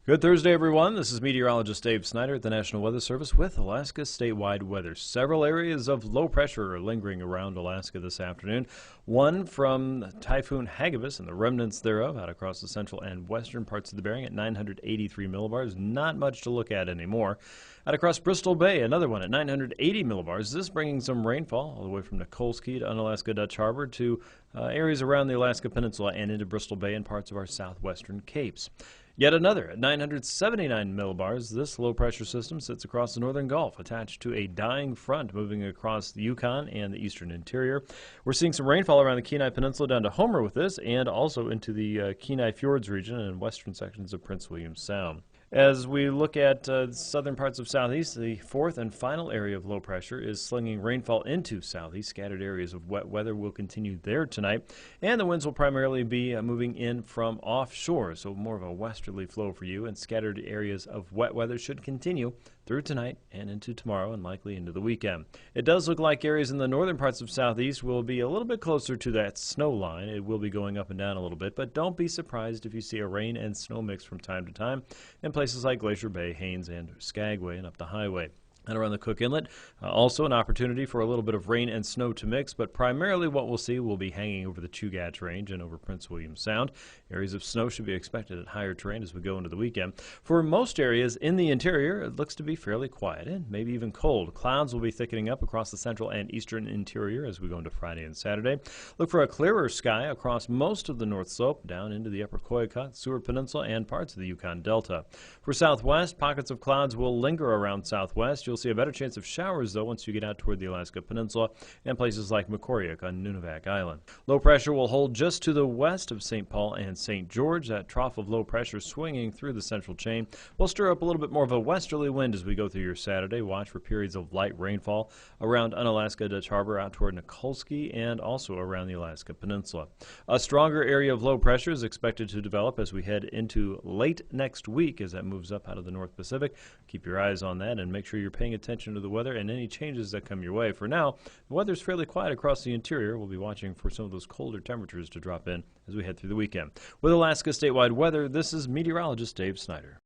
Good Thursday, everyone. This is meteorologist Dave Snyder at the National Weather Service with Alaska statewide weather. Several areas of low pressure are lingering around Alaska this afternoon. One from Typhoon Hagibis and the remnants thereof out across the central and western parts of the Bering at 983 millibars. Not much to look at anymore. Out across Bristol Bay, another one at 980 millibars. This bringing some rainfall all the way from Nikolsky to Unalaska Dutch Harbor to areas around the Alaska Peninsula and into Bristol Bay and parts of our southwestern capes. Yet another at 979 millibars. This low-pressure system sits across the northern Gulf, attached to a dying front moving across the Yukon and the eastern interior. We're seeing some rainfall around the Kenai Peninsula down to Homer with this, and also into the Kenai Fjords region and western sections of Prince William Sound. As we look at southern parts of southeast, the fourth and final area of low pressure is slinging rainfall into southeast. Scattered areas of wet weather will continue there tonight, and the winds will primarily be moving in from offshore, so more of a westerly flow for you, and scattered areas of wet weather should continue through tonight and into tomorrow and likely into the weekend. It does look like areas in the northern parts of southeast will be a little bit closer to that snow line. It will be going up and down a little bit, but don't be surprised if you see a rain and snow mix from time to time in places like Glacier Bay, Haines, and Skagway and up the highway. And around the Cook Inlet, also an opportunity for a little bit of rain and snow to mix, but primarily what we'll see will be hanging over the Chugach Range and over Prince William Sound. Areas of snow should be expected at higher terrain as we go into the weekend. For most areas in the interior, it looks to be fairly quiet and maybe even cold. Clouds will be thickening up across the central and eastern interior as we go into Friday and Saturday. Look for a clearer sky across most of the North Slope, down into the upper Koyukot, Seward Peninsula, and parts of the Yukon Delta. For southwest, pockets of clouds will linger around southwest. You'll see a better chance of showers, though, once you get out toward the Alaska Peninsula and places like Makoriak on Nunivak Island. Low pressure will hold just to the west of St. Paul and St. George. That trough of low pressure swinging through the central chain will stir up a little bit more of a westerly wind as we go through your Saturday. Watch for periods of light rainfall around Unalaska Dutch Harbor out toward Nikolsky and also around the Alaska Peninsula. A stronger area of low pressure is expected to develop as we head into late next week as that moves up out of the North Pacific. Keep your eyes on that and make sure you're paying attention to the weather and any changes that come your way. For now, the weather's fairly quiet across the interior. We'll be watching for some of those colder temperatures to drop in as we head through the weekend. With Alaska statewide weather, this is meteorologist Dave Snyder.